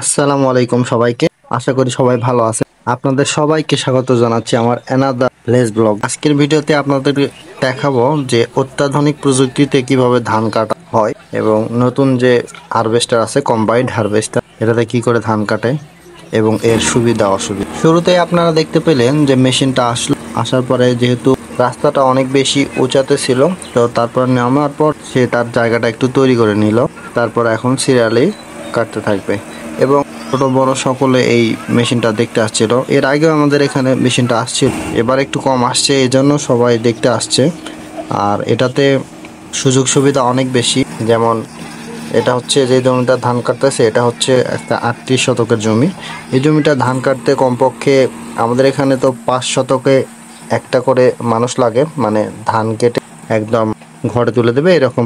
আসসালামু আলাইকুম সবাইকে। আশা করি সবাই ভালো আছে। আপনাদের সবাইকে স্বাগত জানাচ্ছি আমার অ্যানাদার ভিলেজ ব্লগ। আজকের ভিডিওতে আপনাদের দেখাবো যে অত্যাধুনিক প্রযুক্তিতে কিভাবে ধান কাটা হয় এবং নতুন যে হারভেস্টার আছে কম্বাইন্ড হারভেস্টার, এটাতে কি করে ধান কাটে এবং এর সুবিধা অসুবিধা। শুরুতেই আপনারা দেখতে পেলেন যে মেশিনটা আসার পরে যেহেতু রাস্তাটা অনেক বেশি উঁচাতে ছিল, তো তারপর নামার পর সে তার জায়গাটা একটু তৈরি করে নিল। তারপর এখন সিরিয়ালি কাটতে থাকবে এবং ছোট বড় সকলে এই মেশিনটা দেখতে আসছিল। এর আগেও আমাদের এখানে মেশিনটা আসছিল, এবার একটু কম আসছে, এই জন্য সবাই দেখতে আসছে। আর এটাতে সুযোগ সুবিধা অনেক বেশি। যেমন এটা হচ্ছে যে জমিটা ধান কাটতেছে, এটা হচ্ছে একটা 38 শতকের জমি। এই জমিটা ধান কাটতে কমপক্ষে আমাদের এখানে তো 5 শতকে একটা করে মানুষ লাগে, মানে ধান কেটে একদম ঘরে তুলে দেবে এরকম,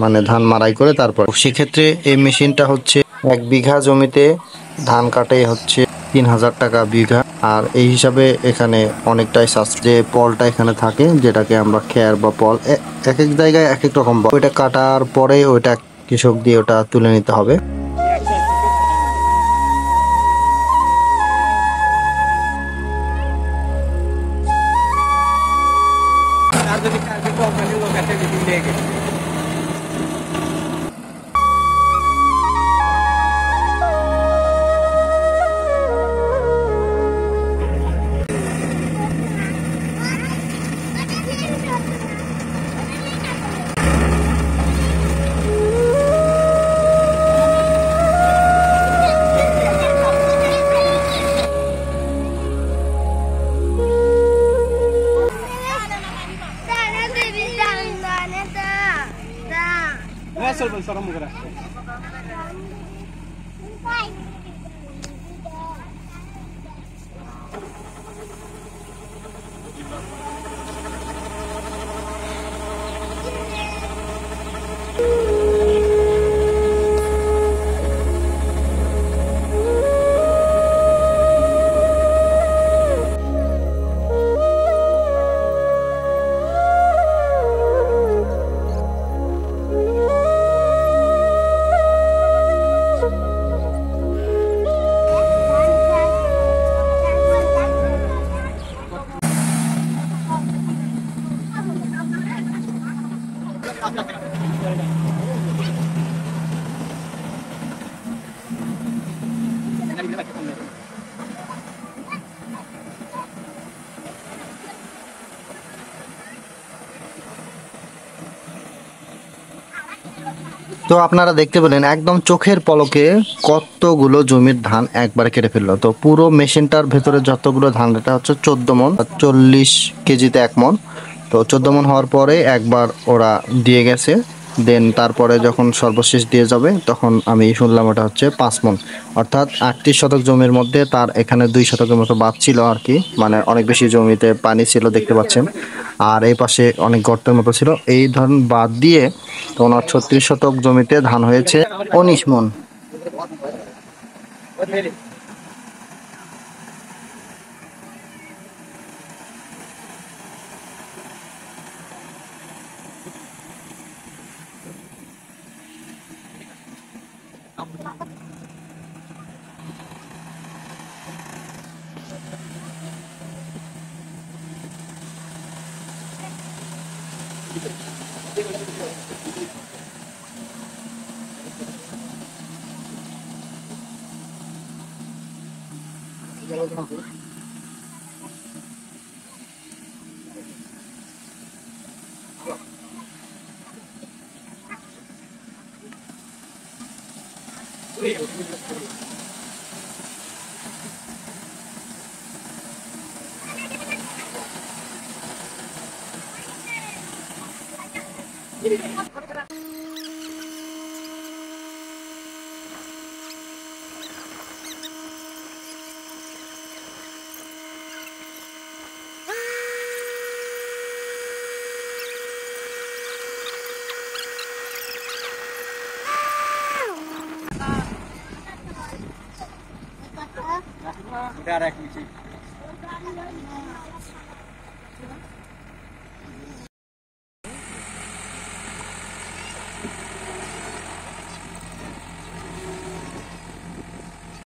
মানে ধান মাড়াই করে। তারপর সেক্ষেত্রে এই মেশিনটা হচ্ছে 1 বিঘা জমিতে ধান কাটে হচ্ছে 3000 টাকা বিঘা। আর এই হিসাবে এখানে অনেকটাই সাশ্রয়। যে পলটা এখানে থাকে, যেটাকে আমরা খেয়ার বা পল, এক এক জায়গায় এক এক রকম। ওইটা কাটার পরে ওইটা কৃষক দিয়ে ওটা তুলে নিতে হবে। তো আপনারা দেখতে পেলেন একদম চোখের পলকে কতগুলো জমির ধান একবারে কেটে ফেললো। তো পুরো মেশিনটার ভেতরে যতগুলো ধান, এটা হচ্ছে 14 মন, 40 কেজিতে 1 মন। তো 14 মন হওয়ার পরে একবার ওরা দিয়ে গেছে। দেন তারপরে যখন সর্বশেষ দিয়ে যাবে তখন আমি শুনলাম ওটা হচ্ছে 5 মন। অর্থাৎ 38 শতক জমির মধ্যে তার এখানে 2 শতকের মতো বাদ ছিল আর কি, মানে অনেক বেশি জমিতে পানি ছিল দেখতে পাচ্ছেন। আর এই পাশে অনেক গর্তের মতো ছিল। এই ধরুন বাদ দিয়ে তো ওনার 36 শতক জমিতে ধান হয়েছে 19 মন।